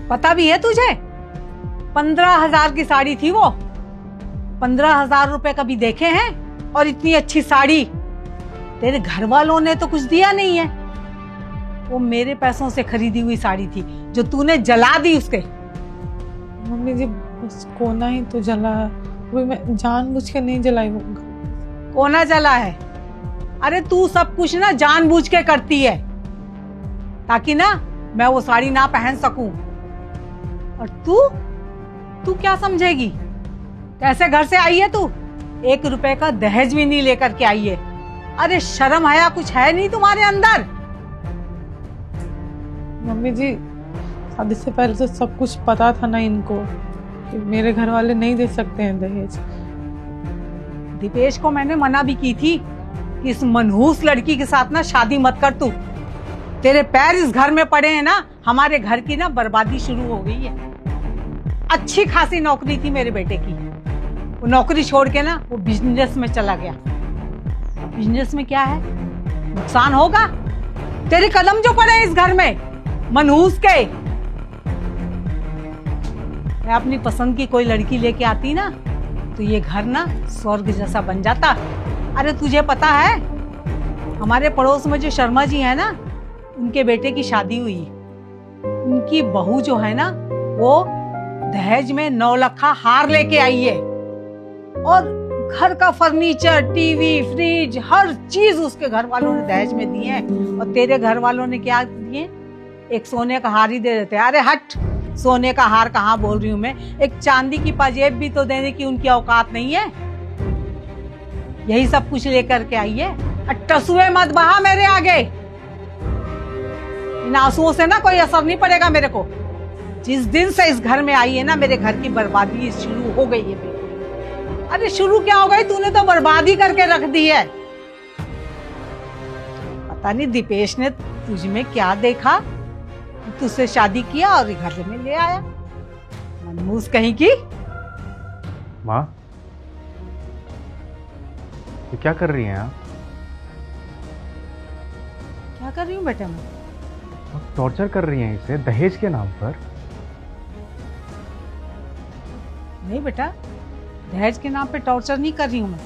पता भी है तुझे? 15,000 की साड़ी थी वो। 15,000 रुपए कभी देखे हैं? और इतनी अच्छी साड़ी तेरे घर वालों ने तो कुछ दिया नहीं है। वो मेरे पैसों से खरीदी हुई साड़ी थी जो तूने जला दी उसके। मम्मी जी बस कोना ही तो जला है, वो मैं जानबूझ के नहीं जलाई। वो कोना जला है? अरे तू सब कुछ ना जानबूझ के करती है ताकि ना मैं वो साड़ी ना पहन सकूं। और तू क्या समझेगी? कैसे घर से आई है तू? 1 रुपए का दहेज भी नहीं लेकर के आई है। अरे शर्म हया कुछ है नहीं तुम्हारे अंदर। मम्मी जी शादी से पहले तो सब कुछ पता था ना इनको कि मेरे घर वाले नहीं दे सकते हैं दहेज। दीपेश को मैंने मना भी की थी कि इस मनहूस लड़की के साथ ना शादी मत कर तू। तेरे पैर इस घर में पड़े हैं ना, हमारे घर की ना बर्बादी शुरू हो गई है। अच्छी खासी नौकरी थी मेरे बेटे की, वो नौकरी छोड़ के ना वो बिजनेस में चला गया। बिजनेस में क्या है, नुकसान होगा। तेरे कदम जो पड़े इस घर में मनहूस के। मैं अपनी पसंद की कोई लड़की लेके आती ना तो ये घर ना स्वर्ग जैसा बन जाता। अरे तुझे पता है हमारे पड़ोस में जो शर्मा जी है ना, उनके बेटे की शादी हुई। उनकी बहू जो है ना वो दहेज में 9 लाख का हार लेके आई है और घर का फर्नीचर, टीवी, फ्रिज, हर चीज उसके घर वालों ने दहेज में दिए हैं। और तेरे घर वालों ने क्या दिए? एक सोने का हार ही दे देते। अरे हट, सोने का हार कहाँ बोल रही हूँ मैं, एक चांदी की पाजेब भी तो देने की उनकी औकात नहीं है। यही सब कुछ लेकर के आई है। टसुए मत बहा मेरे आगे। इन आंसुओं से ना कोई असर नहीं पड़ेगा मेरे को। जिस दिन से इस घर में आई है ना, मेरे घर की बर्बादी शुरू हो गई है। अरे शुरू क्या हो गई, तूने तो बर्बादी करके रख दी है। पता नहीं दीपेश ने तुझ में क्या देखा, तुझसे शादी किया और घर में ले आया। मनमूस कहीं की। माँ ये क्या कर रही हैं आप? क्या कर रही हूँ बेटा मैं? आप टॉर्चर कर रही हैं इसे दहेज के नाम पर। नहीं बेटा, दहेज के नाम पे टॉर्चर नहीं कर रही हूँ मैं।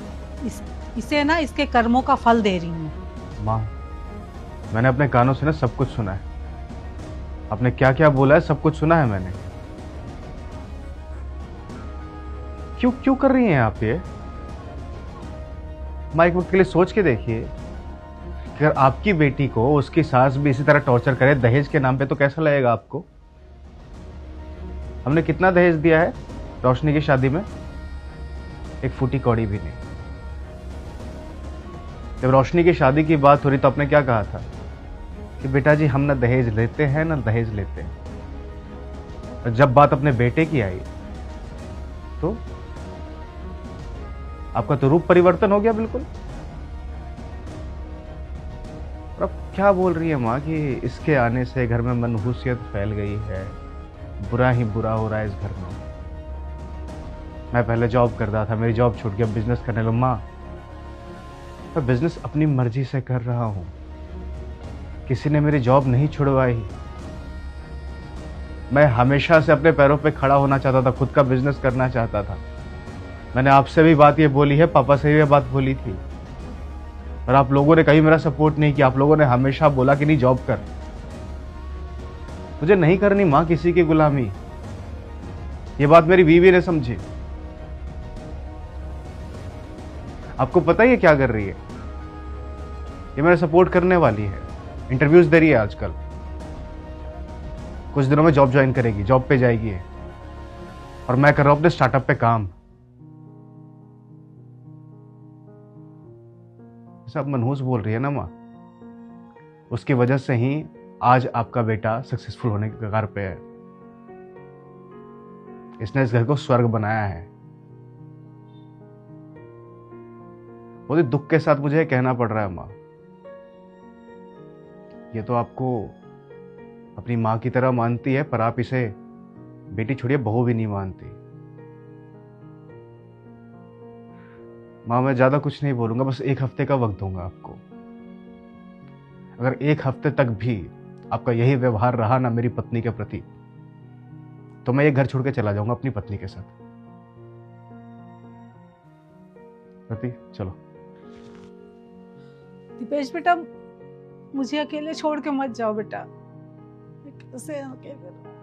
इसे ना इसके कर्मों का फल दे रही हूँ। माँ मैंने अपने कानों से ना सब कुछ सुना है। आपने क्या क्या बोला है सब कुछ सुना है मैंने। क्यों क्यों कर रही हैं आप ये? माँ एक वक्त के लिए सोच के देखिए कि अगर आपकी बेटी को उसकी सास भी इसी तरह टॉर्चर करे दहेज के नाम पे तो कैसा लगेगा आपको? हमने कितना दहेज दिया है रोशनी की शादी में? एक फूटी कौड़ी भी नहीं। जब रोशनी की शादी की बात हो रही तो आपने क्या कहा था कि बेटा जी हम ना दहेज लेते हैं ना दहेज लेते हैं। और जब बात अपने बेटे की आई तो आपका तो रूप परिवर्तन हो गया बिल्कुल। और अब क्या बोल रही है माँ कि इसके आने से घर में मनहूसियत फैल गई है, बुरा ही बुरा हो रहा है इस घर में। मैं पहले जॉब करता था, मेरी जॉब छूट गई, अब बिजनेस करने लगा। माँ मैं बिजनेस अपनी मर्जी से कर रहा हूं, किसी ने मेरी जॉब नहीं छुड़वाई। मैं हमेशा से अपने पैरों पे खड़ा होना चाहता था, खुद का बिजनेस करना चाहता था। मैंने आपसे भी बात ये बोली है, पापा से भी ये बात बोली थी, और आप लोगों ने कहीं मेरा सपोर्ट नहीं किया। आप लोगों ने हमेशा बोला कि नहीं जॉब कर। मुझे नहीं करनी माँ किसी की गुलामी। ये बात मेरी बीवी ने समझी। आपको पता ही है क्या कर रही है? ये मेरा सपोर्ट करने वाली है, इंटरव्यूज दे रही है आजकल। कुछ दिनों में जॉब ज्वाइन करेगी, जॉब पे जाएगी है। और मैं कर रहा हूं अपने स्टार्टअप पे काम। सब मनहूस बोल रही है ना माँ, उसकी वजह से ही आज आपका बेटा सक्सेसफुल होने के कगार पे है। इसने इस घर को स्वर्ग बनाया है। बहुत ही दुख के साथ मुझे ये कहना पड़ रहा है माँ, ये तो आपको अपनी माँ की तरह मानती है, पर आप इसे बेटी छोड़िए बहू भी नहीं मानती। माँ मैं ज्यादा कुछ नहीं बोलूंगा, बस 1 हफ्ते का वक्त दूंगा आपको। अगर 1 हफ्ते तक भी आपका यही व्यवहार रहा ना मेरी पत्नी के प्रति, तो मैं ये घर छोड़ के चला जाऊंगा अपनी पत्नी के साथ। रति चलो। दीपेश बेटा, मुझे अकेले छोड़ के मत जाओ बेटा। मैं कैसे अकेले रहूं?